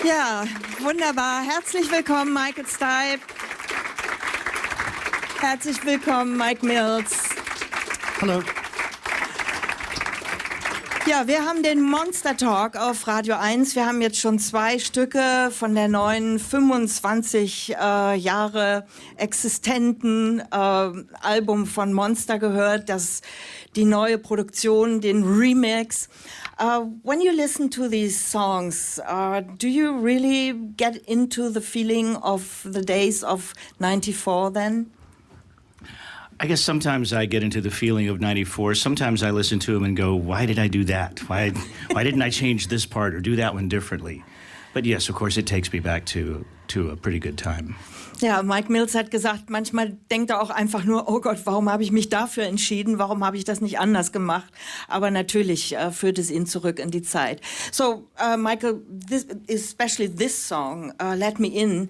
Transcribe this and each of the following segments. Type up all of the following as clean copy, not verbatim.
Ja, wunderbar. Herzlich willkommen, M.Stipe. Herzlich willkommen, M.Mills. Hallo. Ja, wir haben den Monster Talk auf Radio 1. Wir haben jetzt schon 2 Stücke von der neuen 25 Jahre existenten Album von Monster gehört, die neue Produktion, den Remix. When you listen to these songs, do you really get into the feeling of the days of 94 then? I guess sometimes I get into the feeling of 94. Sometimes I listen to them and go, why did I do that? Why didn't I change this part or do that one differently? But yes, of course, it takes me back to a pretty good time. Ja, M.Mills hat gesagt, manchmal denkt er auch einfach nur, oh Gott, warum habe ich mich dafür entschieden? Warum habe ich das nicht anders gemacht? Aber natürlich führt es ihn zurück in die Zeit. So, Michael, especially this song, Let Me In,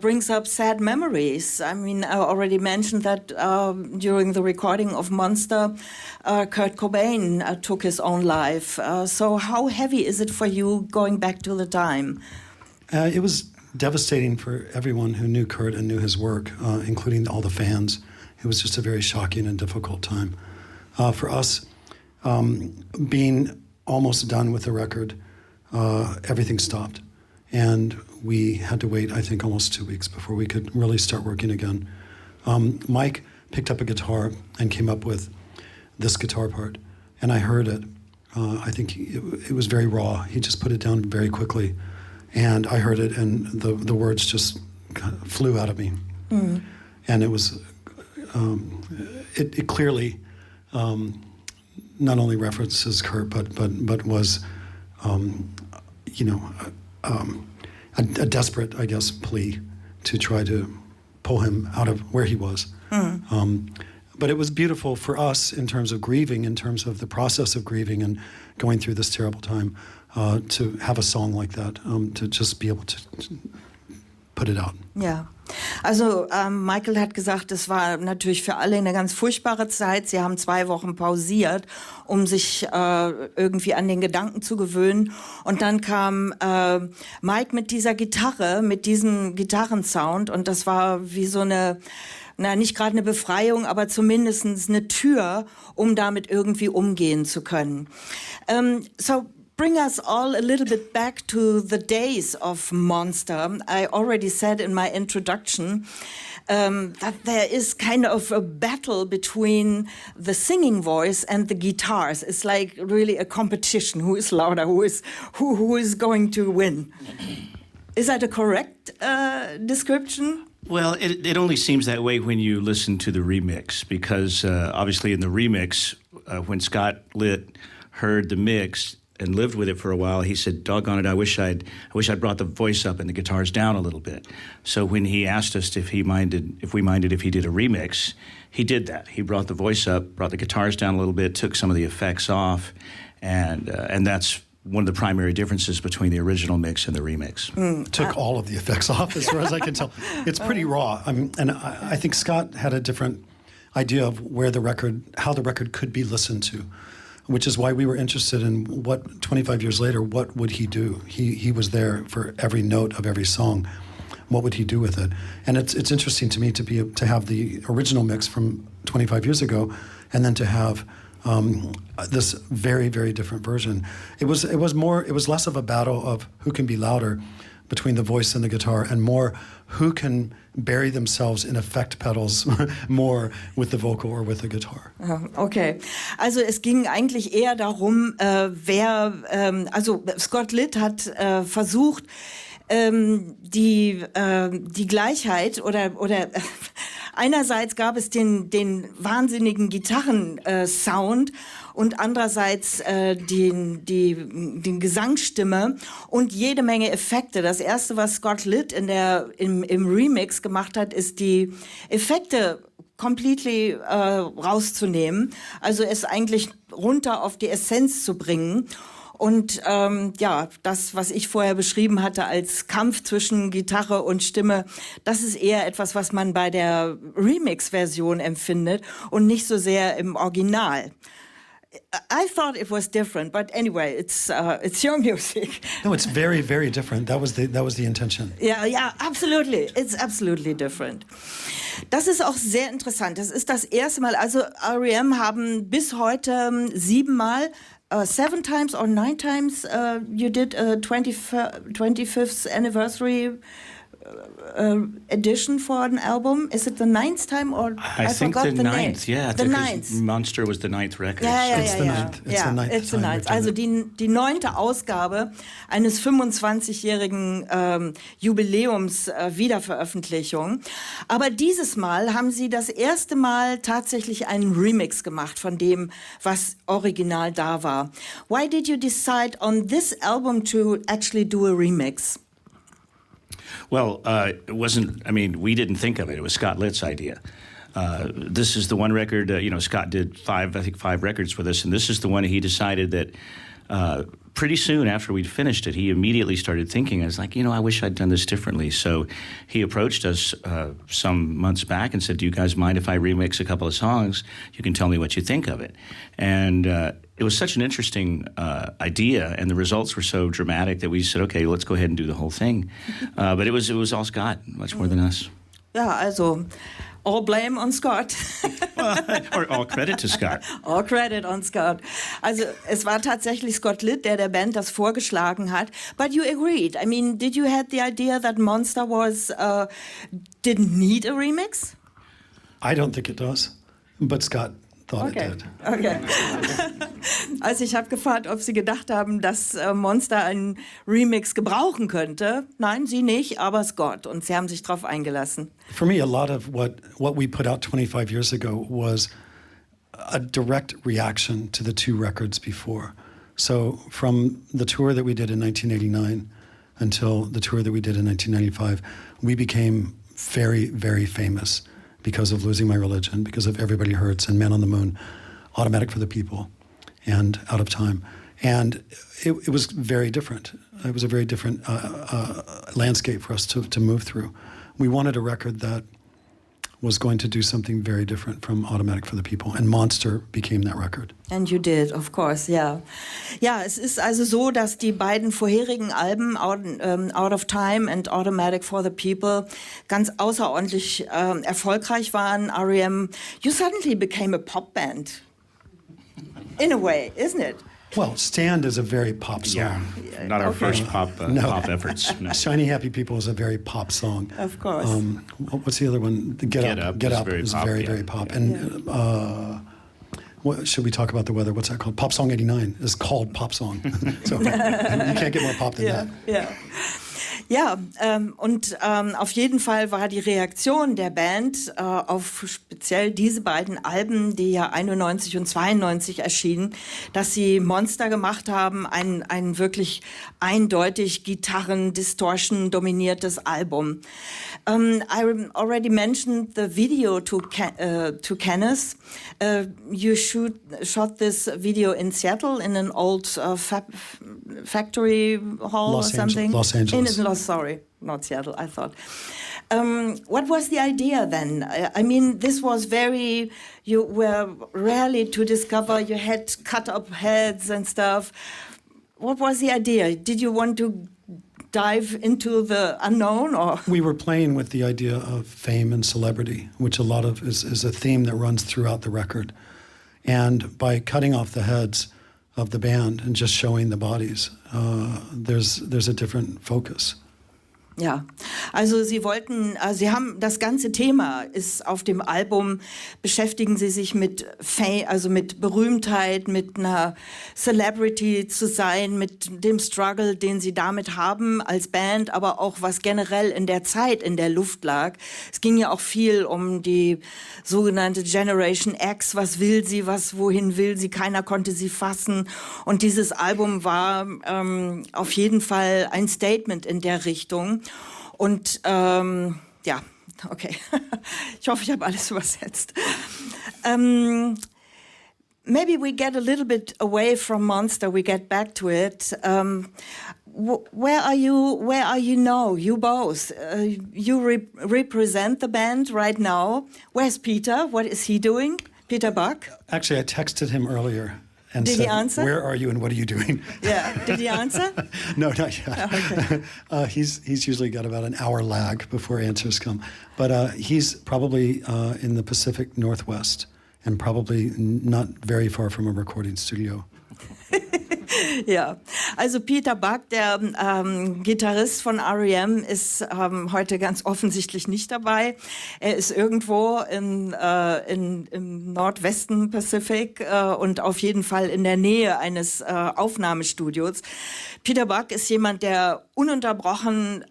brings up sad memories. I mean, I already mentioned that during the recording of Monster, Kurt Cobain took his own life. So how heavy is it for you going back to the time? It was devastating for everyone who knew Kurt and knew his work, including all the fans. It was just a very shocking and difficult time. For us, being almost done with the record, everything stopped. And we had to wait, I think, almost 2 weeks before we could really start working again. Mike picked up a guitar and came up with this guitar part. And I heard it. I think it was very raw. He just put it down very quickly. And I heard it, and the words just kind of flew out of me. Mm. And it was, it clearly not only references Kurt, but was, a desperate, I guess, plea to try to pull him out of where he was. Mm. But it was beautiful for us in terms of grieving, in terms of the process of grieving and going through this terrible time. To have a song like that, to just be able to put it out. Ja, also Michael hat gesagt, es war natürlich für alle eine ganz furchtbare Zeit. Sie haben 2 Wochen pausiert, um sich irgendwie an den Gedanken zu gewöhnen. Und dann kam Mike mit dieser Gitarre, mit diesem Gitarrensound. Und das war wie so eine, nicht gerade eine Befreiung, aber zumindest eine Tür, um damit irgendwie umgehen zu können. So bring us all a little bit back to the days of Monster. I already said in my introduction that there is kind of a battle between the singing voice and the guitars. It's like really a competition. Who is louder? Who is going to win? Is that a correct description? Well, it only seems that way when you listen to the remix, because obviously in the remix, when Scott Litt heard the mix and lived with it for a while, he said, doggone it, I wish I'd brought the voice up and the guitars down a little bit. So when he asked us if we minded if he did a remix, he did that. He brought the voice up, brought the guitars down a little bit, took some of the effects off, and that's one of the primary differences between the original mix and the remix. Took all of the effects off, as far as I can tell. It's pretty raw. I mean, and I think Scott had a different idea of how the record could be listened to, which is why we were interested in 25 years later, what would he do? He was there for every note of every song. What would he do with it? And it's interesting to me to have the original mix from 25 years ago, and then to have this very, very different version. It was less of a battle of who can be louder between the voice and the guitar, and more who can bury themselves in effect pedals more with the vocal or with the guitar. Okay, also es ging eigentlich eher darum, also Scott Litt hat versucht, die Gleichheit oder einerseits gab es den wahnsinnigen Gitarrensound und andererseits die Gesangsstimme und jede Menge Effekte. Das erste, was Scott Litt im Remix gemacht hat, ist die Effekte completely rauszunehmen, also es eigentlich runter auf die Essenz zu bringen. Und das, was ich vorher beschrieben hatte als Kampf zwischen Gitarre und Stimme, das ist eher etwas, was man bei der Remix-Version empfindet und nicht so sehr im Original. I thought it was different, but anyway, it's your music. No, it's very, very different. That was the intention. Ja, absolutely. It's absolutely different. Das ist auch sehr interessant. Das ist das erste Mal, also R.E.M. haben bis heute 7 Mal, 7 times or 9 times, you did a 25th anniversary edition for an album. Is it the 9th time or I think forgot the name. 9th? Yeah, the 9th. Monster was the 9th record. Ja. It's the 9th. It's the 9th. It's the 9th. Also die 9. Ausgabe eines 25-jährigen Jubiläums-Wiederveröffentlichung. Aber dieses Mal haben sie das erste Mal tatsächlich einen Remix gemacht von dem, was original da war. Why did you decide on this album to actually do a remix? Well, it wasn't, I mean, we didn't think of it. It was Scott Litt's idea. This is the one record, Scott did 5 records with us, and this is the one he decided that pretty soon after we'd finished it, he immediately started thinking, I was like, I wish I'd done this differently. So he approached us some months back and said, do you guys mind if I remix a couple of songs? You can tell me what you think of it. And it was such an interesting idea, and the results were so dramatic that we said, okay, let's go ahead and do the whole thing. But it was all Scott, much more than us. Ja, also all blame on Scott. Or all credit to Scott. All credit on Scott. Also es war tatsächlich Scott Litt, der Band das vorgeschlagen hat. But you agreed. I mean, did you have the idea that Monster didn't need a remix? I don't think it does, but Scott thought it did. Okay. Also ich habe gefragt, ob Sie gedacht haben, dass Monster einen Remix gebrauchen könnte. Nein, Sie nicht, aber Scott. Und Sie haben sich darauf eingelassen. For me, a lot of what we put out 25 years ago was a direct reaction to the 2 records before. So from the tour that we did in 1989 until the tour that we did in 1995, we became very, very famous because of Losing My Religion, because of Everybody Hurts and Man on the Moon, Automatic for the People, and Out of Time. And it was very different. It was a very different landscape for us to move through. We wanted a record that was going to do something very different from Automatic for the People. And Monster became that record. And you did, of course, yeah. Ja, es ist also so, dass die beiden vorherigen Alben, Out of Time and Automatic for the People, ganz außerordentlich erfolgreich waren. R.E.M., you suddenly became a pop band. In a way, isn't it? Well, Stand is a very pop song. Yeah, not our first pop efforts. No. Shiny Happy People is a very pop song. Of course. What's the other one? Get Up is very pop. And what, should we talk about the weather? What's that called? Pop Song 89 is called Pop Song. So you can't get more pop than that. Yeah. Ja, und auf jeden Fall war die Reaktion der Band auf speziell diese beiden Alben, die ja 91 und 92 erschienen, dass sie Monster gemacht haben, ein wirklich eindeutig Gitarren-Distortion dominiertes Album. I already mentioned the video to Kenneth. You shot this video in Seattle in an old factory hall or something. Los Angeles. Sorry, not Seattle, I thought. What was the idea then? I mean, this was you were rarely to discover, you had cut up heads and stuff. What was the idea? Did you want to dive into the unknown? Or? We were playing with the idea of fame and celebrity, which a lot of is a theme that runs throughout the record. And by cutting off the heads of the band and just showing the bodies, there's a different focus. Ja, also sie haben das ganze Thema ist auf dem Album, beschäftigen sie sich mit Fame, also mit Berühmtheit, mit einer Celebrity zu sein, mit dem Struggle, den sie damit haben als Band, aber auch was generell in der Zeit in der Luft lag. Es ging ja auch viel um die sogenannte Generation X, was will sie, wohin will sie, keiner konnte sie fassen, und dieses Album war auf jeden Fall ein Statement in der Richtung. Und ja, okay. Ich hoffe, ich habe alles übersetzt. Maybe we get a little bit away from Monster. We get back to it. Where are you now? You both. You represent the band right now. Where's Peter? What is he doing? Peter Buck? Actually, I texted him earlier, and Did said, he answer? "Where are you and what are you doing?" Yeah. Did he answer? No, not yet. Okay. He's usually got about an hour lag before answers come. But he's probably in the Pacific Northwest and probably not very far from a recording studio. Ja, also Peter Buck, der Gitarrist von R.E.M., ist heute ganz offensichtlich nicht dabei. Er ist irgendwo im Nordwesten Pacific und auf jeden Fall in der Nähe eines Aufnahmestudios. Peter Buck ist jemand, der ununterbrochen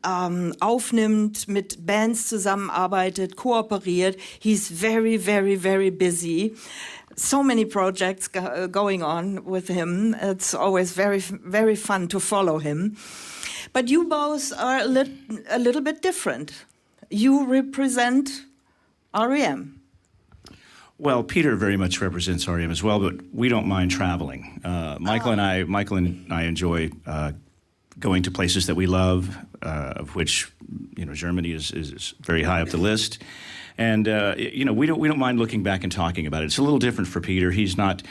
aufnimmt, mit Bands zusammenarbeitet, kooperiert. He's very, very, very busy. So many projects going on with him. It's always very, very fun to follow him. But you both are a little bit different. You represent R.E.M. Well, Peter very much represents R.E.M. as well, but we don't mind traveling. Michael and I enjoy going to places that we love, of which Germany is very high up the list. And we don't mind looking back and talking about it. It's a little different for Peter. He's not.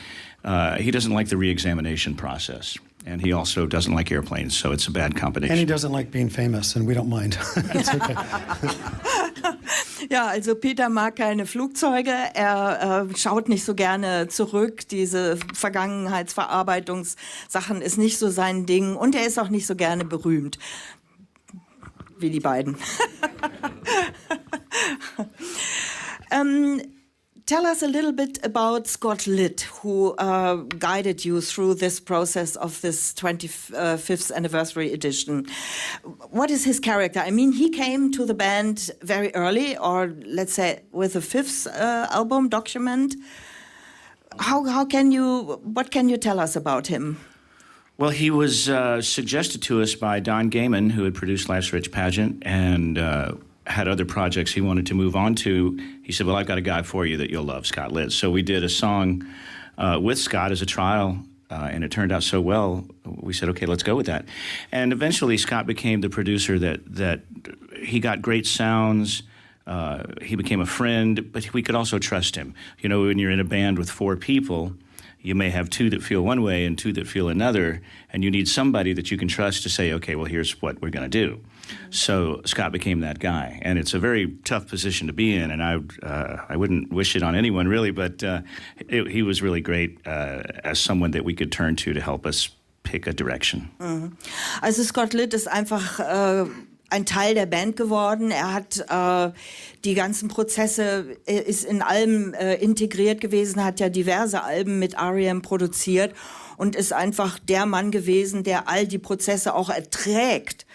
He doesn't like the re-examination process, and he also doesn't like airplanes. So it's a bad combination. And he doesn't like being famous, and we don't mind. It's okay. Ja, also Peter mag keine Flugzeuge. Er schaut nicht so gerne zurück. Diese Vergangenheitsverarbeitungssachen ist nicht so sein Ding, und er ist auch nicht so gerne berühmt, wie die beiden. Tell us a little bit about Scott Litt, who guided you through this process of this 25th anniversary edition. What is his character? I mean, he came to the band very early, or let's say with the fifth album, Document. What can you tell us about him? Well, he was suggested to us by Don Gaiman, who had produced Life's Rich Pageant, and had other projects he wanted to move on to. He said, well, I've got a guy for you that you'll love, Scott Litt. So we did a song with Scott as a trial, and it turned out so well, we said, okay, let's go with that. And eventually Scott became the producer that he got great sounds. He became a friend, but we could also trust him. You know, when you're in a band with four people, you may have two that feel one way and two that feel another, and you need somebody that you can trust to say, okay, well, here's what we're going to do. So Scott became that guy, and it's a very tough position to be in, and I wouldn't wish it on anyone, really, but he was really great as someone that we could turn to help us pick a direction. Mhm. Also Scott Litt ist einfach ein Teil der Band geworden. Er hat die ganzen Prozesse, ist in allem integriert gewesen, hat ja diverse Alben mit R.E.M. produziert und ist einfach der Mann gewesen, der all die Prozesse auch erträgt,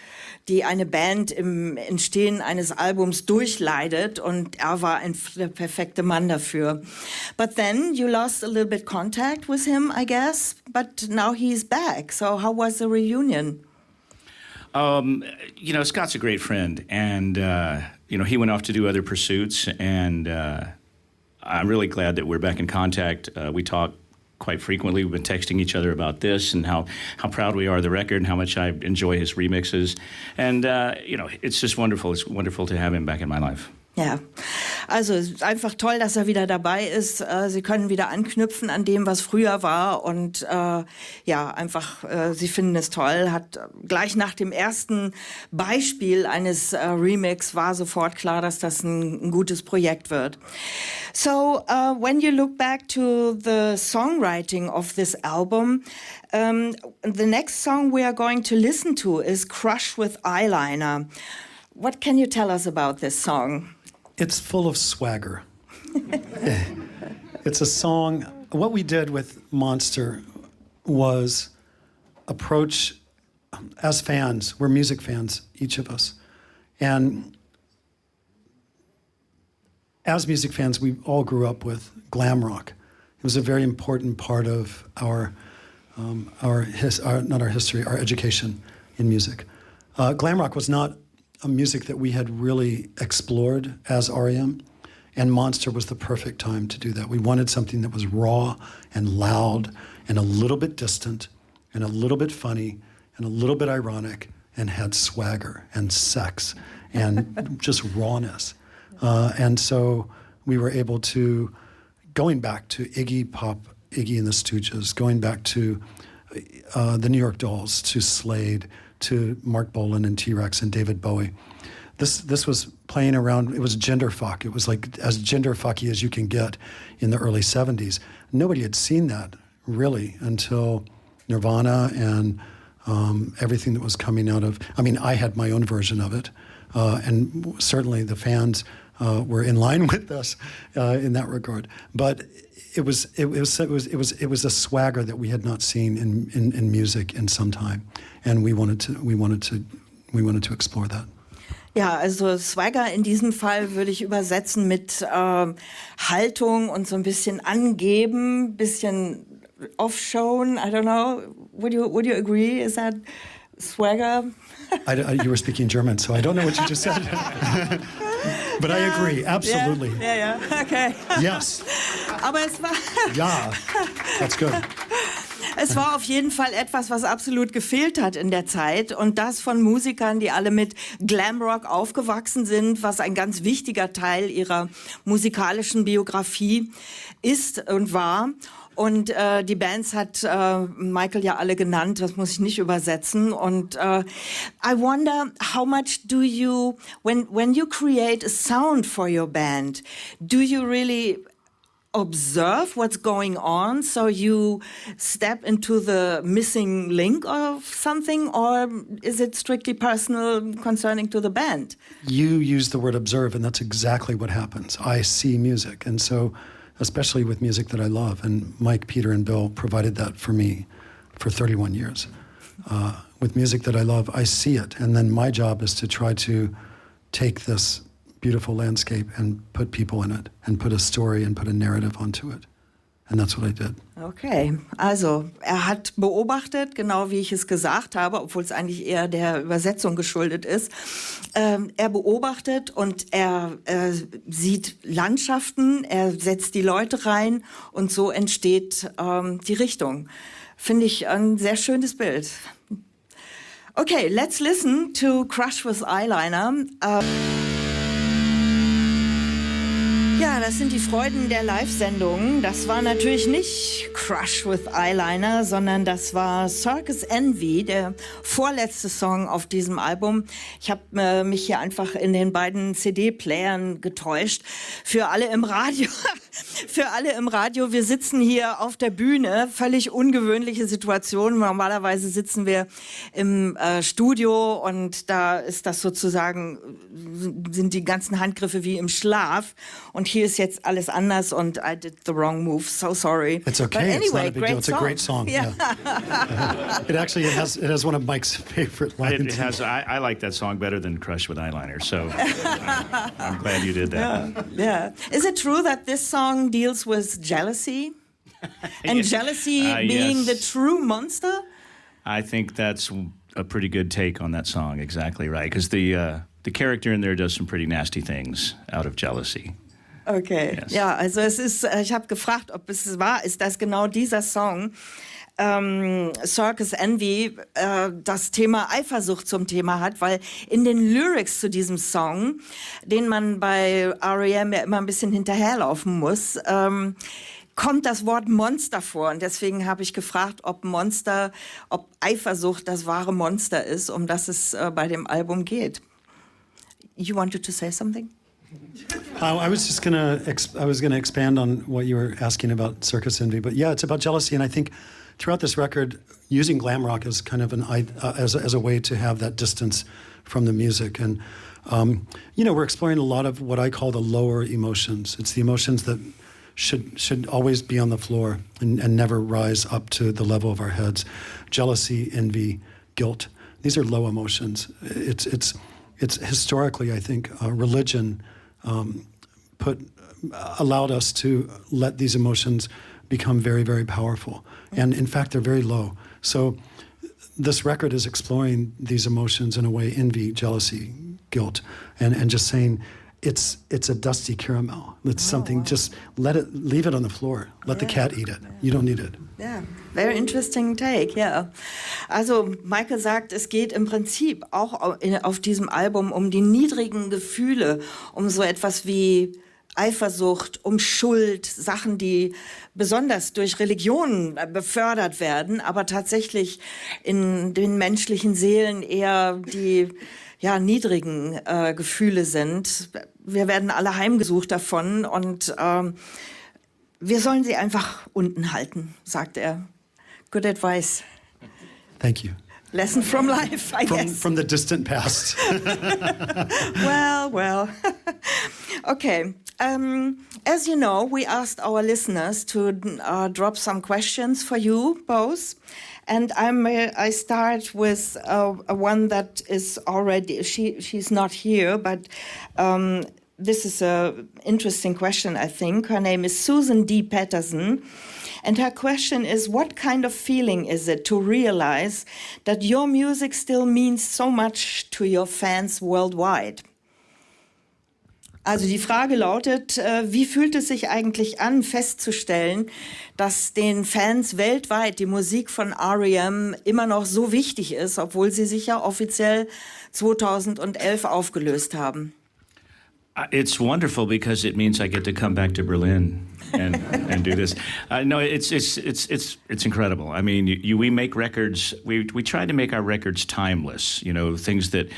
die eine Band im Entstehen eines Albums durchleidet, und er war der perfekte Mann dafür. But then you lost a little bit contact with him, I guess, but now he's back. So how was the reunion? Scott's a great friend, and he went off to do other pursuits, and I'm really glad that we're back in contact. We talk quite frequently. We've been texting each other about this and how proud we are of the record and how much I enjoy his remixes. And, it's just wonderful. It's wonderful to have him back in my life. Ja, also es ist einfach toll, dass er wieder dabei ist. Sie können wieder anknüpfen an dem, was früher war, und sie finden es toll. Hat gleich nach dem ersten Beispiel eines Remix war sofort klar, dass das ein gutes Projekt wird. So, when you look back to the songwriting of this album, the next song we are going to listen to is Crush with Eyeliner. What can you tell us about this song? It's full of swagger. It's a song. What we did with Monster was approach as fans. We're music fans, each of us. And as music fans, we all grew up with glam rock. It was a very important part of our education in music. Glam rock was not a music that we had really explored as R.E.M., and Monster was the perfect time to do that. We wanted something that was raw and loud and a little bit distant and a little bit funny and a little bit ironic and had swagger and sex and just rawness. And so we were able to, going back to Iggy Pop Iggy and the Stooges, going back to the New York Dolls, to Slade, to Mark Bolan and T-Rex and David Bowie. This was playing around. It was genderfuck. It was like as genderfucky as you can get in the early 70s. Nobody had seen that really until Nirvana and everything that was coming out of. I mean, I had my own version of it, and certainly the fans were in line with us in that regard. But it was a swagger that we had not seen in music in some time, and we wanted to explore that. Ja, also Swagger in diesem Fall würde ich übersetzen mit Haltung und so ein bisschen angeben, bisschen off-shown. I don't know. Would you agree? Is that swagger? You were speaking German, so I don't know what you just said. But I agree, absolutely. Ja, okay. Yes. Aber es war... Ja, that's good. Es war auf jeden Fall etwas, was absolut gefehlt hat in der Zeit, und das von Musikern, die alle mit Glamrock aufgewachsen sind, was ein ganz wichtiger Teil ihrer musikalischen Biografie ist und war. Und die Bands hat Michael ja alle genannt, das muss ich nicht übersetzen. Und I wonder how much do you, when you create a sound for your band, do you really observe what's going on, so you step into the missing link of something, or is it strictly personal concerning to the band? You use the word observe, and that's exactly what happens. I see music, and so especially with music that I love, and Mike, Peter, and Bill provided that for me for 31 years. With music that I love, I see it, and then my job is to try to take this beautiful landscape and put people in it and put a story and put a narrative onto it. And that's what I did. Okay, also hat beobachtet, genau wie ich es gesagt habe, obwohl es eigentlich eher der Übersetzung geschuldet ist. Er beobachtet und er sieht Landschaften, er setzt die Leute rein und so entsteht die Richtung. Finde ich ein sehr schönes Bild. Okay, let's listen to Crush with Eyeliner. Ja, das sind die Freuden der Live-Sendungen. Das war natürlich nicht Crush with Eyeliner, sondern das war Circus Envy, der vorletzte Song auf diesem Album. Ich habe mich hier einfach in den beiden CD-Playern getäuscht. Für alle im Radio, wir sitzen hier auf der Bühne, völlig ungewöhnliche Situation. Normalerweise sitzen wir im Studio und da ist das sozusagen, sind die ganzen Handgriffe wie im Schlaf. Und hier ist jetzt alles anders und I did the wrong move. So sorry. It's okay. But anyway, it's not a big deal. It's a great song. Yeah. It actually has one of Mike's favorite lines. It has. I like that song better than Crush with Eyeliner. So I'm glad you did that. Yeah. Is it true that this song deals with jealousy? And jealousy being yes. the true monster? I think that's a pretty good take on that song. Exactly right. Because the character in there does some pretty nasty things out of jealousy. Okay, yes. Ja, also es ist, ich habe gefragt, ob es wahr ist, dass genau dieser Song Circus Envy das Thema Eifersucht zum Thema hat, weil in den Lyrics zu diesem Song, den man bei R.E.M. ja immer ein bisschen hinterherlaufen muss, kommt das Wort Monster vor, und deswegen habe ich gefragt, ob Eifersucht das wahre Monster ist, um das es bei dem Album geht. You wanted to say something? I was just gonna expand on what you were asking about Circus Envy, but yeah, it's about jealousy, and I think throughout this record, using glam rock as kind of as a way to have that distance from the music, and we're exploring a lot of what I call the lower emotions. It's the emotions that should always be on the floor and never rise up to the level of our heads. Jealousy, envy, guilt. These are low emotions. It's historically, I think, religion allowed us to let these emotions become very, very powerful. And in fact, they're very low. So this record is exploring these emotions in a way: envy, jealousy, guilt, and just saying it's a dusty caramel. It's something, just leave it on the floor. Let the cat eat it. You don't need it. Yeah, very interesting take, yeah. Also Michael sagt, es geht im Prinzip auch auf diesem Album um die niedrigen Gefühle, um so etwas wie Eifersucht, um Schuld, Sachen, die besonders durch Religion befördert werden, aber tatsächlich in den menschlichen Seelen eher die niedrigen Gefühle sind. Wir werden alle heimgesucht davon und wir sollen sie einfach unten halten, sagt er. Good advice. Thank you. Lesson from life, I guess. From the distant past. Well. Okay. As you know, we asked our listeners to drop some questions for you both. And I start with one that is already, she's not here, but this is an interesting question, I think. Her name is Susan D. Patterson. And her question is, what kind of feeling is it to realize that your music still means so much to your fans worldwide? Also die Frage lautet, wie fühlt es sich eigentlich an, festzustellen, dass den Fans weltweit die Musik von R.E.M. immer noch so wichtig ist, obwohl sie sich ja offiziell 2011 aufgelöst haben? It's wonderful because it means I get to come back to Berlin and do this. No, it's incredible. I mean, we make records. We try to make our records timeless. You know, things that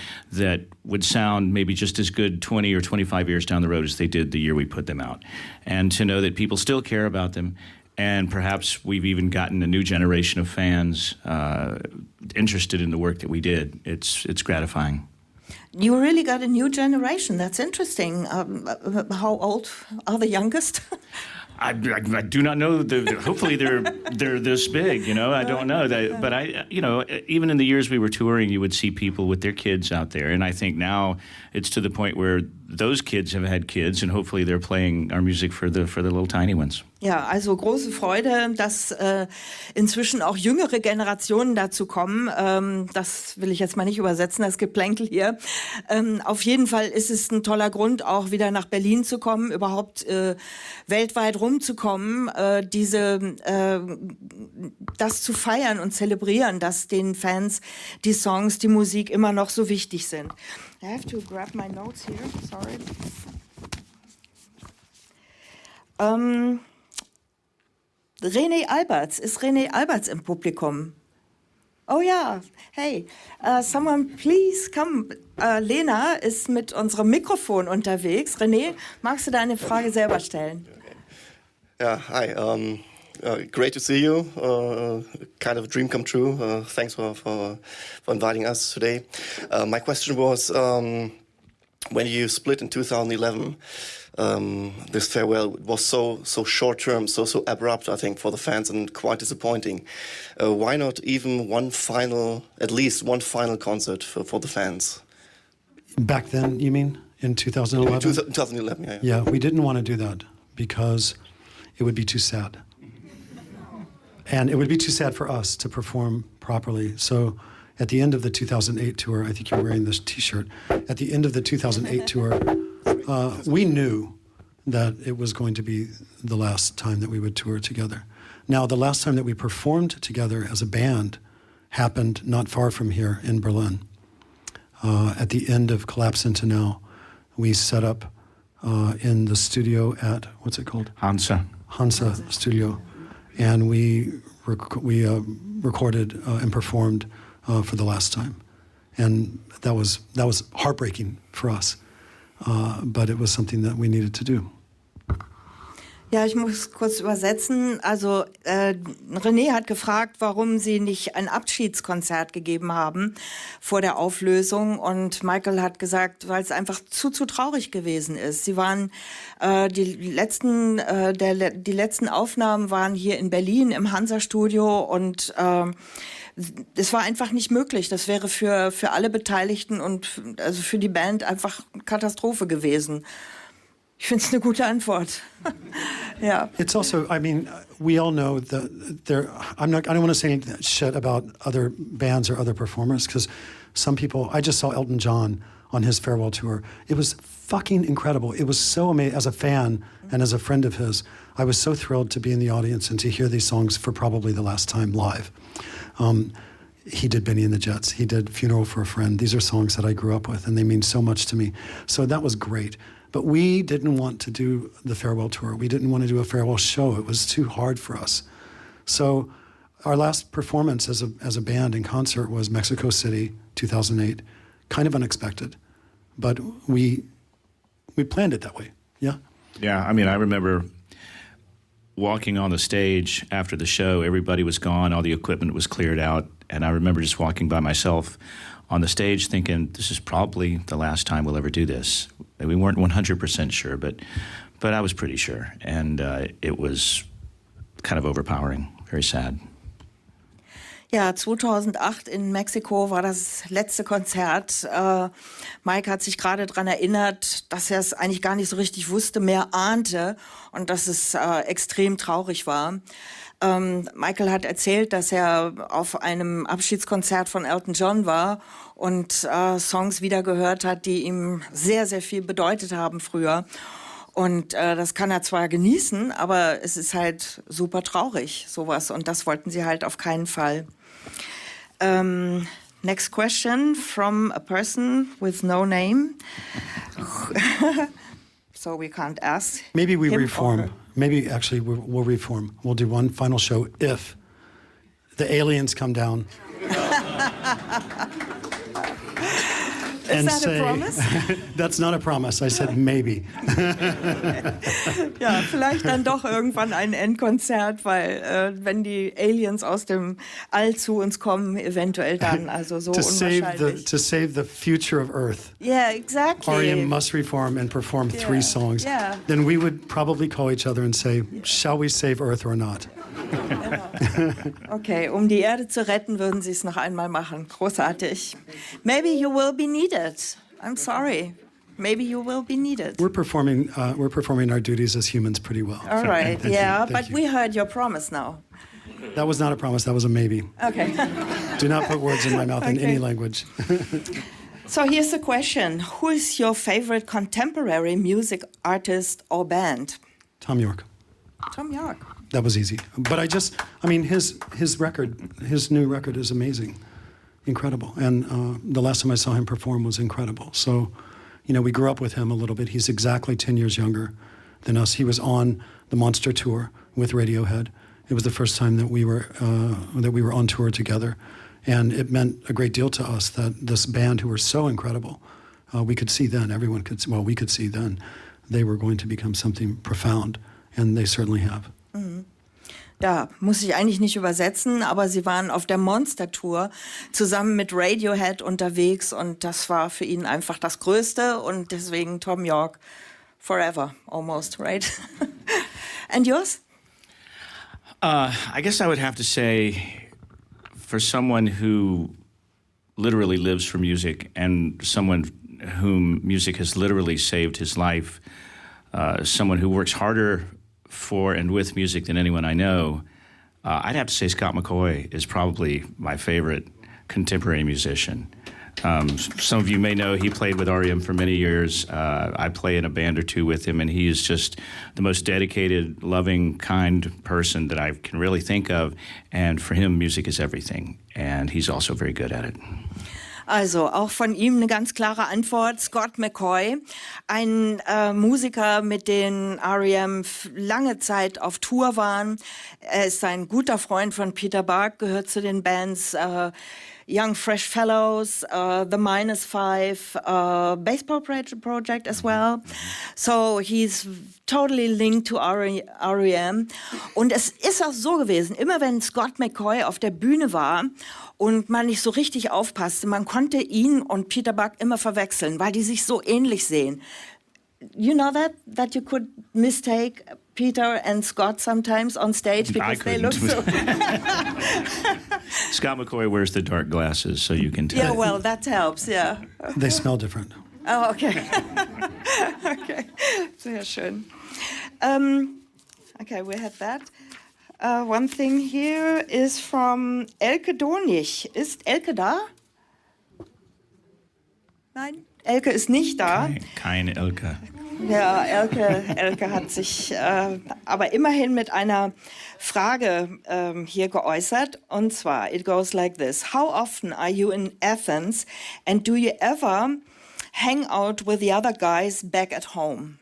would sound maybe just as good 20 or 25 years down the road as they did the year we put them out, and to know that people still care about them. And perhaps we've even gotten a new generation of fans interested in the work that we did. It's gratifying. You really got a new generation. That's interesting. How old are the youngest? I do not know. Hopefully they're this big. You know, I don't know that. But even in the years we were touring, you would see people with their kids out there, and I think now it's to the point where those kids have had kids, and hopefully they're playing our music for the little tiny ones. Ja, also große Freude, dass inzwischen auch jüngere Generationen dazu kommen. Das will ich jetzt mal nicht übersetzen, das Geplänkel hier. Auf jeden Fall ist es ein toller Grund, auch wieder nach Berlin zu kommen, überhaupt weltweit rumzukommen, das zu feiern und zelebrieren, dass den Fans die Songs, die Musik immer noch so wichtig sind. I have to grab my notes here, sorry. René Alberts, ist René Alberts im Publikum? Oh ja, hey, someone please come. Lena ist mit unserem Mikrofon unterwegs. René, magst du deine Frage selber stellen? Yeah, hi. Great to see you. Kind of a dream come true. Thanks for inviting us today. My question was, when you split in 2011, this farewell was so short term, so abrupt, I think, for the fans and quite disappointing. Why not even at least one final concert for the fans? Back then, you mean, in 2011? 2011, yeah. Yeah, we didn't want to do that because it would be too sad. And it would be too sad for us to perform properly. So at the end of the 2008 tour, I think you're wearing this T-shirt, at the end of the 2008 tour, we knew that it was going to be the last time that we would tour together. Now, the last time that we performed together as a band happened not far from here in Berlin. At the end of Collapse Into Now, we set up in the studio at, what's it called? Hansa Studio. And we recorded and performed for the last time. And that was heartbreaking for us. But it was something that we needed to do. Ja, ich muss kurz übersetzen. Also René hat gefragt, warum sie nicht ein Abschiedskonzert gegeben haben vor der Auflösung. Und Michael hat gesagt, weil es einfach zu traurig gewesen ist. Sie waren die letzten Aufnahmen waren hier in Berlin im Hansa-Studio und es war einfach nicht möglich. Das wäre für alle Beteiligten und also für die Band einfach Katastrophe gewesen. Ich finde es eine gute Antwort. Yeah. It's also, I mean, we all know that I don't want to say shit about other bands or other performers because some people, I just saw Elton John on his farewell tour. It was fucking incredible. It was so amazing. As a fan and as a friend of his, I was so thrilled to be in the audience and to hear these songs for probably the last time live. He did Benny and the Jets. He did Funeral for a Friend. These are songs that I grew up with, and they mean so much to me. So that was great. But we didn't want to do the farewell tour. We didn't want to do a farewell show. It was too hard for us. So our last performance as a band in concert was Mexico City, 2008. Kind of unexpected, but we planned it that way. Yeah? Yeah, I mean, I remember walking on the stage after the show. Everybody was gone. All the equipment was cleared out. And I remember just walking by myself on the stage thinking, this is probably the last time we'll ever do this. We weren't 100% sure, but I was pretty sure. And it was kind of overpowering, very sad. Ja, 2008 in Mexiko war das letzte Konzert. Mike hat sich gerade daran erinnert, dass er es eigentlich gar nicht so richtig wusste, mehr ahnte und dass es extrem traurig war. Michael hat erzählt, dass er auf einem Abschiedskonzert von Elton John war und Songs wieder gehört hat, die ihm sehr, sehr viel bedeutet haben früher. Und das kann er zwar genießen, aber es ist halt super traurig, sowas. Und das wollten sie halt auf keinen Fall. Next question from a person with no name. So we can't ask. Maybe we reform. Maybe actually we'll reform. We'll do one final show if the aliens come down. Is that a promise? That's not a promise. I said maybe. Ja, vielleicht dann doch irgendwann ein Endkonzert, weil wenn die Aliens aus dem All zu uns kommen, eventuell dann, also so unwahrscheinlich. To save the future of Earth. Yeah, exactly. R.E.M must reform and perform 3 songs. Yeah. Then we would probably call each other and say, shall we save Earth or not? Okay, um die Erde zu retten, würden sie es noch einmal machen. Großartig. Maybe you will be needed. I'm sorry. Maybe you will be needed. We're performing our duties as humans pretty well. All right, yeah, but we heard your promise now. That was not a promise, that was a maybe. Okay. Do not put words in my mouth in any language. So here's the question. Who is your favorite contemporary music artist or band? Tom York. Tom York. That was easy. But his new record is amazing. Incredible. And the last time I saw him perform was incredible. So, we grew up with him a little bit. He's exactly 10 years younger than us. He was on the Monster Tour with Radiohead. It was the first time that we were on tour together. And it meant a great deal to us that this band, who were so incredible, we could see then, we could see then, they were going to become something profound. And they certainly have. Mhm. Ja, muss ich eigentlich nicht übersetzen, aber sie waren auf der Monster-Tour zusammen mit Radiohead unterwegs und das war für ihn einfach das Größte und deswegen Tom York forever, almost, right? And yours? I guess I would have to say, for someone who literally lives for music and someone whom music has literally saved his life, someone who works harder for and with music than anyone I know, I'd have to say Scott McCaughey is probably my favorite contemporary musician. Some of you may know he played with R.E.M for many years. I play in a band or two with him, and he is just the most dedicated, loving, kind person that I can really think of. And for him, music is everything. And he's also very good at it. Also auch von ihm eine ganz klare Antwort. Scott McCaughey, ein Musiker, mit dem R.E.M lange Zeit auf Tour waren. Er ist ein guter Freund von Peter Buck, gehört zu den Bands Young Fresh Fellows, The Minus Five, Baseball Project as well. So he's totally linked to R.E.M. Und es ist auch so gewesen, immer wenn Scott McCaughey auf der Bühne war und man nicht so richtig aufpasste, man konnte ihn und Peter Buck immer verwechseln, weil die sich so ähnlich sehen. You know that you could mistake Peter and Scott sometimes on stage because they look so. Scott McCaughey wears the dark glasses, so you can tell. Yeah, well, that helps, yeah. They smell different. Oh, okay. Okay, sehr schön. Okay, we had that. One thing here is from Elke Donich. Ist Elke da? Nein, Elke ist nicht da. Keine Elke. Ja, Elke hat sich aber immerhin mit einer Frage hier geäußert. Und zwar, it goes like this. How often are you in Athens and do you ever hang out with the other guys back at home?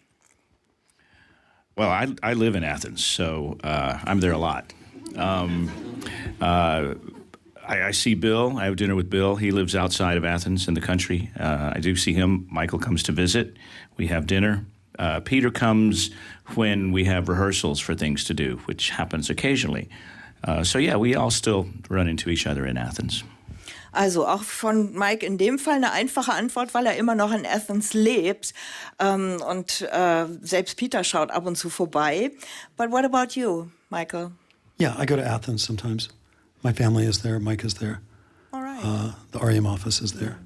Well, I live in Athens, so I'm there a lot. I see Bill. I have dinner with Bill. He lives outside of Athens in the country. I do see him. Michael comes to visit. We have dinner. Peter comes when we have rehearsals for things to do, which happens occasionally. So yeah, we all still run into each other in Athens. Also auch von Mike in dem Fall eine einfache Antwort, weil er immer noch in Athens lebt. Selbst Peter schaut ab und zu vorbei. But what about you, Michael? Yeah, I go to Athens sometimes. My family is there. Mike is there. All right. The R.E.M office is there.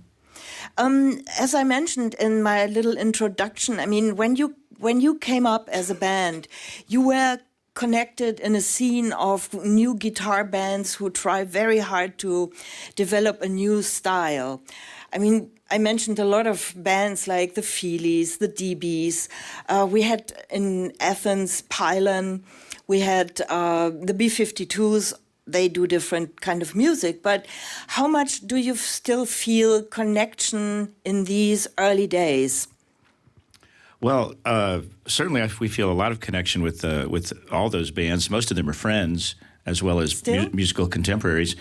As I mentioned in my little introduction, I mean, when you came up as a band, you were connected in a scene of new guitar bands who try very hard to develop a new style. I mean, I mentioned a lot of bands like the Feelies, the DBs. We had in Athens Pylon. We had the B-52s. They do different kind of music. But how much do you still feel connection in these early days? Well, certainly we feel a lot of connection with all those bands. Most of them are friends as well as musical contemporaries.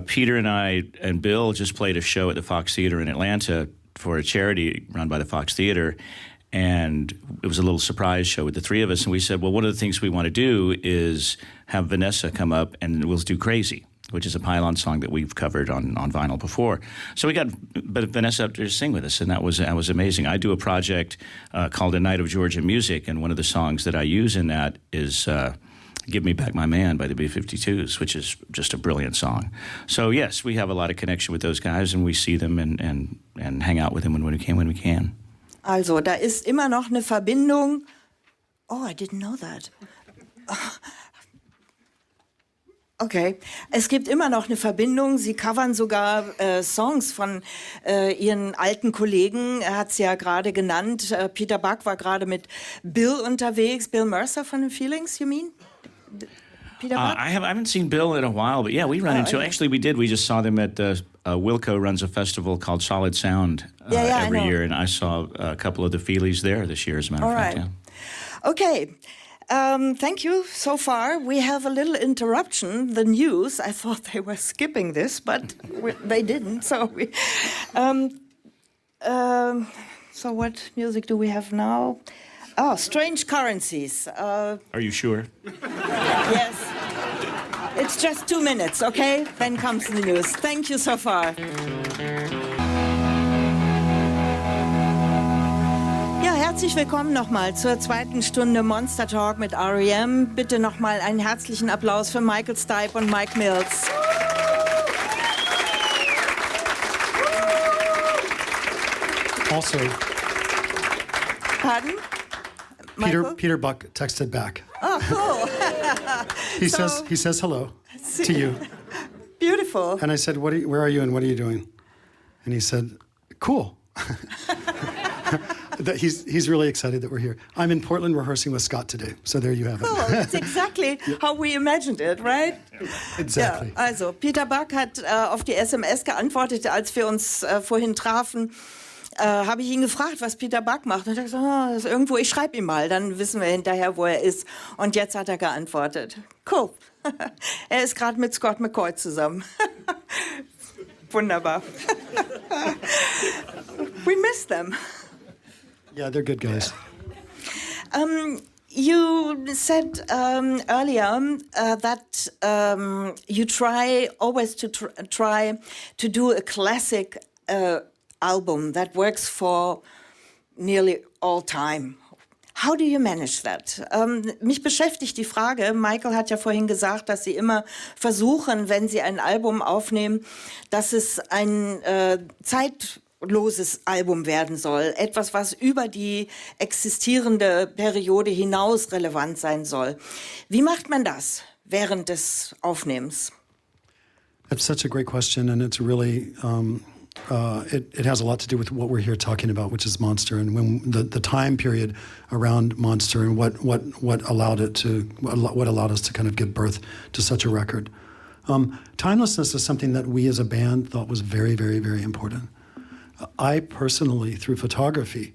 Peter and I and Bill just played a show at the Fox Theater in Atlanta for a charity run by the Fox Theater. And it was a little surprise show with the three of us. And we said, well, one of the things we want to do is have Vanessa come up and we'll do Crazy, which is a Pylon song that we've covered on vinyl before. So we got Vanessa up there to sing with us, and that was amazing. I do a project called A Night of Georgia Music, and one of the songs that I use in that is Give Me Back My Man by the B-52s, which is just a brilliant song. So yes, we have a lot of connection with those guys, and we see them and hang out with them when we can. Also, da ist immer noch eine Verbindung. Oh, I didn't know that. Okay, es gibt immer noch eine Verbindung. Sie covern sogar Songs von ihren alten Kollegen. Er hat es ja gerade genannt. Peter Buck war gerade mit Bill unterwegs. Bill Mercer von den Feelings, you mean? Peter Buck? I haven't seen Bill in a while, but yeah, we run into. Okay. Actually, we did. We just saw them at Wilco runs a festival called Solid Sound every year, and I saw a couple of the Feelies there this year, as a matter of fact. Right. Yeah. Okay. Thank you so far. We have a little interruption. The news, I thought they were skipping this, but they didn't. So what music do we have now? Oh, Strange Currencies. Are you sure? Yes. It's just 2 minutes, okay? Then comes the news. Thank you so far. Ja, herzlich willkommen nochmal zur zweiten Stunde Monster Talk mit R.E.M. Bitte nochmal einen herzlichen Applaus für M.Stipe und M.Mills. Also, Pardon? Peter Buck texted back. Oh, cool. He says hello to you. Beautiful. And I said, where are you and what are you doing? And he said, cool. That he's really excited that we're here. I'm in Portland rehearsing with Scott today, so there you have it. Cool, that's exactly how we imagined it, right? Exactly. Ja, also, Peter Buck hat auf die SMS geantwortet, als wir uns vorhin trafen. Habe ich ihn gefragt, was Peter Buck macht. Und er hat gesagt, das ist irgendwo, ich schreibe ihm mal, dann wissen wir hinterher, wo er ist. Und jetzt hat er geantwortet. Cool. Er ist gerade mit Scott McCoy zusammen. Wunderbar. We miss them. Yeah, they're good guys. You said earlier that you try always to try to do a classic album that works for nearly all time. How do you manage that? Mich beschäftigt die Frage, Michael hat ja vorhin gesagt, dass Sie immer versuchen, wenn Sie ein Album aufnehmen, dass es ein zeitloses Album werden soll. Etwas, was über die existierende Periode hinaus relevant sein soll. Wie macht man das während des Aufnehmens? That's such a great question, and it's really... It has a lot to do with what we're here talking about, which is Monster, and when the time period around Monster, and what allowed us to kind of give birth to such a record. Timelessness is something that we as a band thought was very, very, very important. I personally, through photography,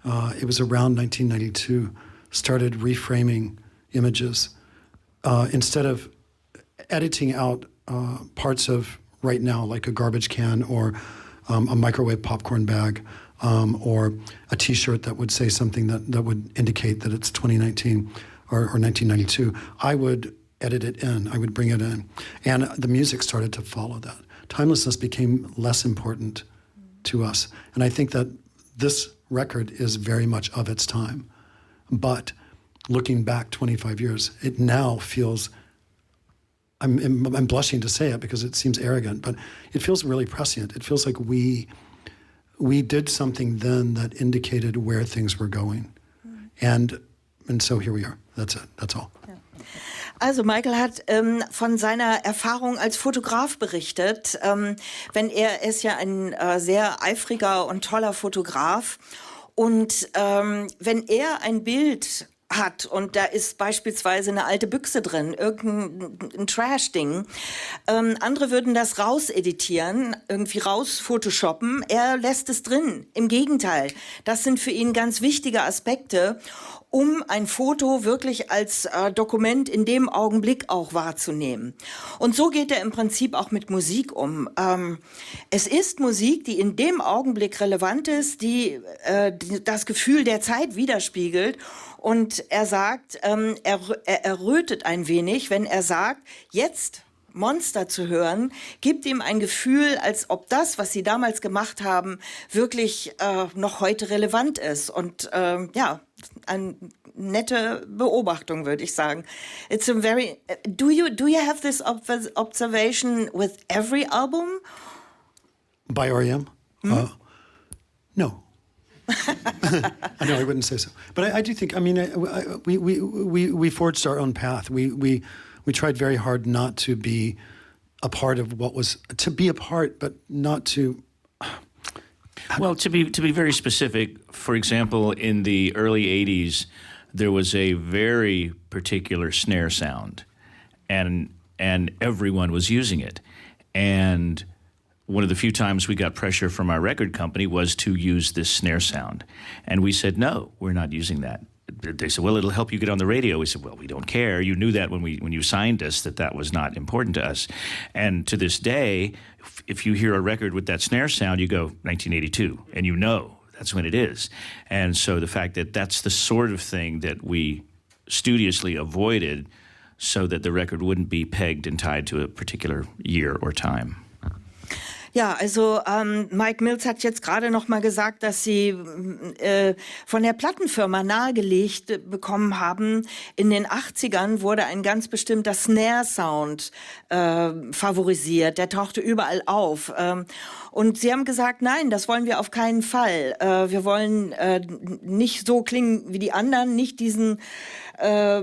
it was around 1992, started reframing images. Instead of editing out parts of right now, like a garbage can or a microwave popcorn bag, or a T-shirt that would say something that would indicate that it's 2019 or 1992, I would edit it in. I would bring it in. And the music started to follow that. Timelessness became less important to us. And I think that this record is very much of its time. But looking back 25 years, it now feels, I'm blushing to say it because it seems arrogant, but it feels really prescient. It feels like we did something then that indicated where things were going. And so here we are. That's it. That's all. Also Michael hat von seiner Erfahrung als Fotograf berichtet. Er ist ja ein sehr eifriger und toller Fotograf. Und wenn er ein Bild hat und da ist beispielsweise eine alte Büchse drin, irgendein Trash-Ding. Andere würden das rauseditieren, irgendwie rausphotoshoppen. Er lässt es drin. Im Gegenteil, das sind für ihn ganz wichtige Aspekte, um ein Foto wirklich als Dokument in dem Augenblick auch wahrzunehmen. Und so geht er im Prinzip auch mit Musik um. Es ist Musik, die in dem Augenblick relevant ist, die das Gefühl der Zeit widerspiegelt. Und er sagt, er errötet ein wenig, wenn er sagt, jetzt Monster zu hören, gibt ihm ein Gefühl, als ob das, was sie damals gemacht haben, wirklich noch heute relevant ist. Und ja, eine nette Beobachtung, würde ich sagen. It's a very. Do you have this observation with every album? By R.E.M? No. No, I wouldn't say so. But I do think. I mean, we forged our own path. We tried very hard not to be a part of what was to be a part, but not to. Well, to be very specific, for example, in the early '80s, there was a very particular snare sound, and everyone was using it. And one of the few times we got pressure from our record company was to use this snare sound, and we said, no, we're not using that. They said, well, it'll help you get on the radio. We said, well, we don't care. You knew that when you signed us that was not important to us. And to this day, if you hear a record with that snare sound, you go 1982, and you know that's when it is. And so the fact that that's the sort of thing that we studiously avoided so that the record wouldn't be pegged and tied to a particular year or time. Ja, also Mike Mills hat jetzt gerade noch mal gesagt, dass sie von der Plattenfirma nahegelegt bekommen haben, in den 80ern wurde ein ganz bestimmter Snare-Sound favorisiert. Der tauchte überall auf. Und sie haben gesagt, nein, das wollen wir auf keinen Fall. Wir wollen nicht so klingen wie die anderen, nicht diesen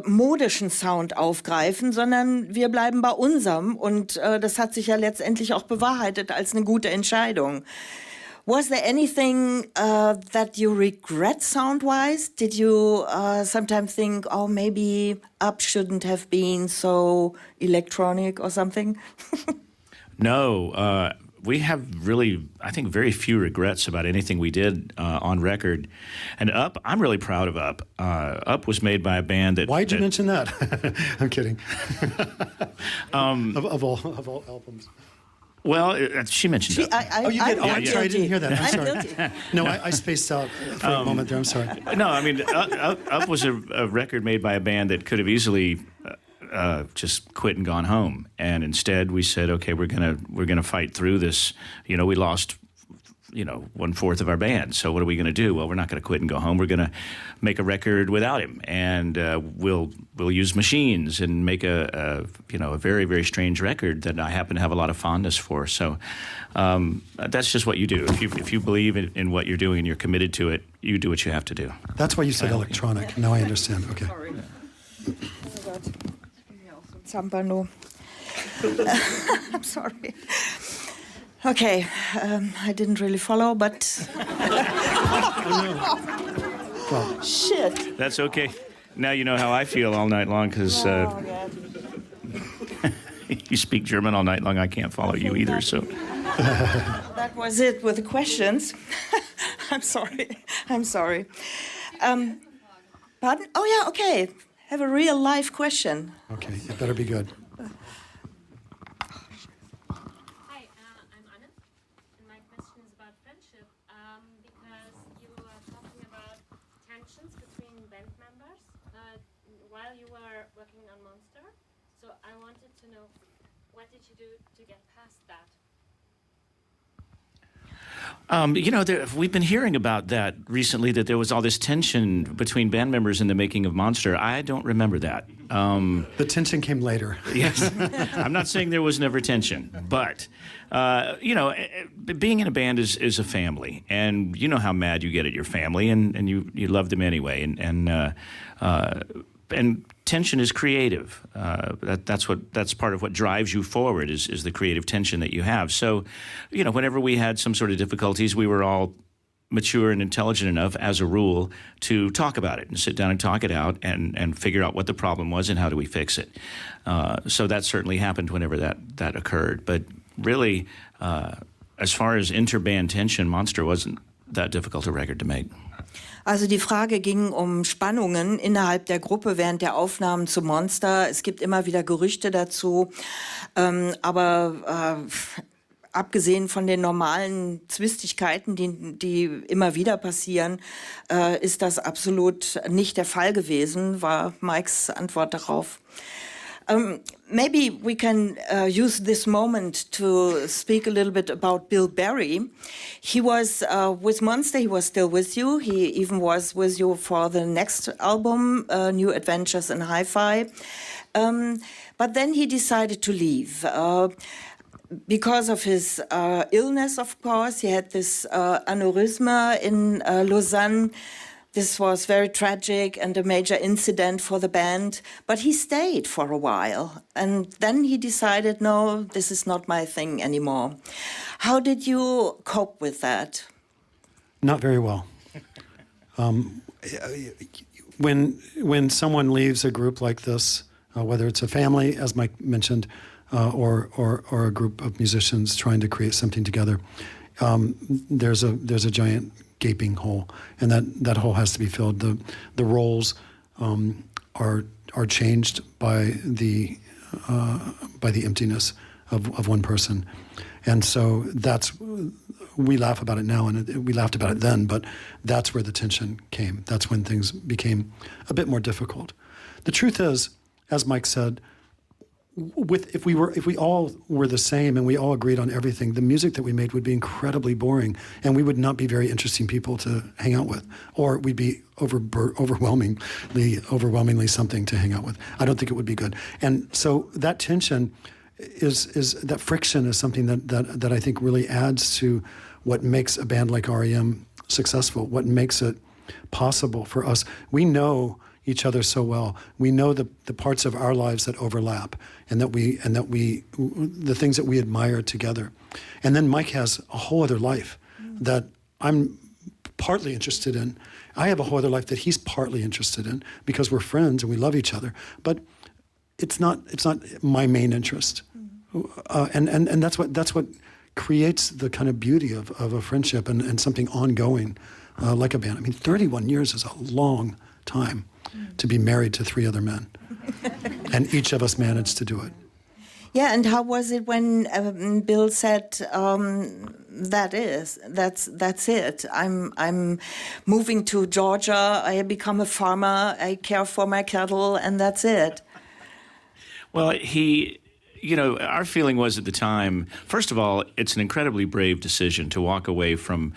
modischen Sound aufgreifen, sondern wir bleiben bei unserem. Und das hat sich ja letztendlich auch bewahrheitet als eine gute Entscheidung. Was there anything that you regret sound-wise? Did you sometimes think, oh, maybe Up shouldn't have been so electronic or something? No, we have really, I think, very few regrets about anything we did on record. And Up, I'm really proud of Up. Up was made by a band that... Why'd you mention that? I'm kidding. Of all albums. Well, she mentioned Up. Oh, you did? I'm sorry, I didn't hear that. I'm sorry. Guilty. No, I spaced out for a moment there. I'm sorry. No, I mean, Up was a record made by a band that could have easily... just quit and gone home, and instead we said, okay, we're gonna fight through this. You know, we lost 1/4 of our band, so what are we gonna do? Well, we're not gonna quit and go home. We're gonna make a record without him, and we'll use machines and make a very, very strange record that I happen to have a lot of fondness for. So that's just what you do. If you believe in what you're doing and you're committed to it, you do what you have to do. That's why you said electronic. Now I understand. Okay. Sorry. Zampano. I'm sorry. Okay, I didn't really follow, but... Shit. That's okay. Now you know how I feel all night long, because you speak German all night long. I can't follow you either, so... That was it with the questions. I'm sorry. Pardon? Oh yeah, okay. Have a real life question. Okay, it better be good. Hi, I'm Anna, and my question is about friendship, because you were talking about tensions between band members while you were working on Monster. So I wanted to know, what did you do to get past that? We've been hearing about that recently, that there was all this tension between band members in the making of Monster. I don't remember that. The tension came later. Yes. I'm not saying there was never tension, but, being in a band is a family. And you know how mad you get at your family, and you love them anyway. And tension is creative. That's part of what drives you forward is the creative tension that you have. So, whenever we had some sort of difficulties, we were all mature and intelligent enough, as a rule, to talk about it and sit down and talk it out and figure out what the problem was and how do we fix it. So that certainly happened whenever that occurred. But really, as far as interband tension, Monster wasn't that difficult a record to make. Also die Frage ging um Spannungen innerhalb der Gruppe während der Aufnahmen zu Monster. Es gibt immer wieder Gerüchte dazu, aber abgesehen von den normalen Zwistigkeiten, die immer wieder passieren, ist das absolut nicht der Fall gewesen, war Mikes Antwort darauf. Maybe we can use this moment to speak a little bit about Bill Berry. He was with Monster, he was still with you. He even was with you for the next album, New Adventures in Hi-Fi. But then he decided to leave. Because of his illness, of course. He had this aneurysm in Lausanne. This was very tragic and a major incident for the band, but he stayed for a while. And then he decided, no, this is not my thing anymore. How did you cope with that? Not very well. When someone leaves a group like this, whether it's a family, as Mike mentioned, or a group of musicians trying to create something together, there's a giant gaping hole, and that hole has to be filled. The roles are changed by the emptiness of one person, and so we laugh about it now, and we laughed about it then, but that's where the tension came. That's when things became a bit more difficult. The truth is, as Mike said, if we all were the same and we all agreed on everything, the music that we made would be incredibly boring, and we would not be very interesting people to hang out with, or we'd be overwhelmingly something to hang out with. I don't think it would be good. And so that tension is that friction is something that I think really adds to what makes a band like R.E.M. successful, what makes it possible for us. We know each other so well. We know the parts of our lives that overlap, and that we the things that we admire together. And then Mike has a whole other life that I'm partly interested in. I have a whole other life that he's partly interested in, because we're friends and we love each other. But it's not my main interest. And that's what creates the kind of beauty of a friendship and something ongoing like a band. I mean, 31 years is a long time to be married to 3 other men, and each of us managed to do it. Yeah, and how was it when Bill said, that's it. I'm moving to Georgia. I become a farmer. I care for my cattle, and that's it. Well, our feeling was at the time, first of all, it's an incredibly brave decision to walk away from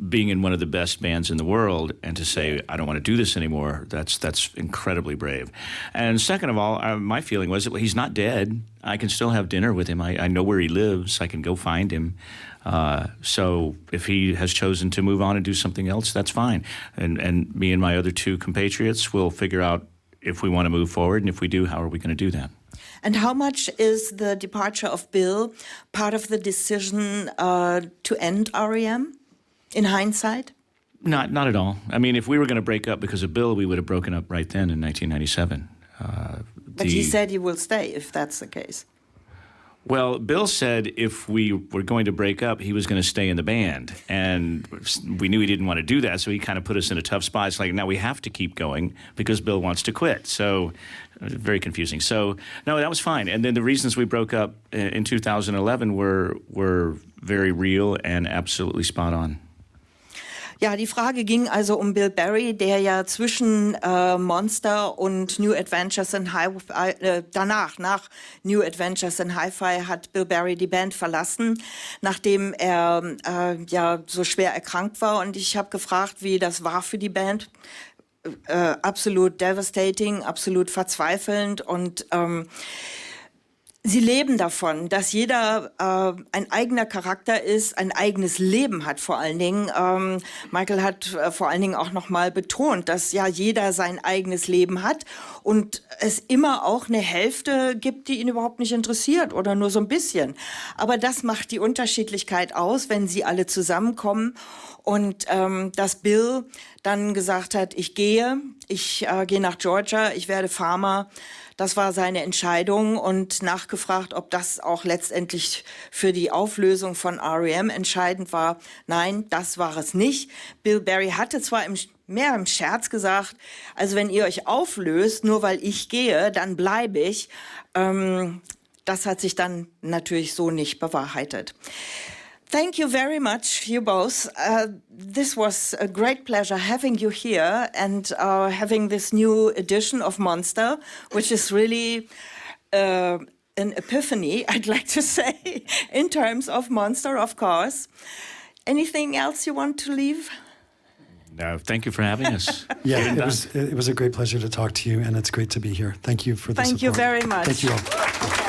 being in one of the best bands in the world and to say, I don't want to do this anymore. That's incredibly brave. And second of all, my feeling was that he's not dead. I can still have dinner with him. I know where he lives. I can go find him. So if he has chosen to move on and do something else, that's fine. And me and my other 2 compatriots will figure out if we want to move forward, and if we do, how are we going to do that? And how much is the departure of Bill part of the decision to end R.E.M. in hindsight? Not at all. I mean, if we were going to break up because of Bill, we would have broken up right then in 1997. But he said he will stay if that's the case. Well, Bill said if we were going to break up, he was going to stay in the band. And we knew he didn't want to do that, so he kind of put us in a tough spot. It's like, now we have to keep going because Bill wants to quit. So very confusing. So, no, that was fine. And then the reasons we broke up in 2011 were very real and absolutely spot on. Ja, die Frage ging also um Bill Berry, der ja zwischen Monster und New Adventures in Hi-Fi, nach New Adventures in Hi-Fi hat Bill Berry die Band verlassen, nachdem er ja so schwer erkrankt war. Und ich habe gefragt, wie das war für die Band. Absolut devastating, absolut verzweifelnd und sie leben davon, dass jeder ein eigener Charakter ist, ein eigenes Leben hat vor allen Dingen. Michael hat vor allen Dingen auch noch mal betont, dass ja jeder sein eigenes Leben hat und es immer auch eine Hälfte gibt, die ihn überhaupt nicht interessiert oder nur so ein bisschen. Aber das macht die Unterschiedlichkeit aus, wenn sie alle zusammenkommen. Und dass Bill dann gesagt hat, ich gehe nach Georgia, ich werde Farmer. Das war seine Entscheidung und nachgefragt, ob das auch letztendlich für die Auflösung von R.E.M. entscheidend war. Nein, das war es nicht. Bill Berry hatte zwar mehr im Scherz gesagt, also wenn ihr euch auflöst, nur weil ich gehe, dann bleibe ich. Das hat sich dann natürlich so nicht bewahrheitet. Thank you very much, you both. This was a great pleasure having you here and having this new edition of Monster, which is really an epiphany, I'd like to say, in terms of Monster, of course. Anything else you want to leave? No, thank you for having us. Yeah, it was a great pleasure to talk to you, and it's great to be here. Thank you for the support. Thank you very much. Thank you all.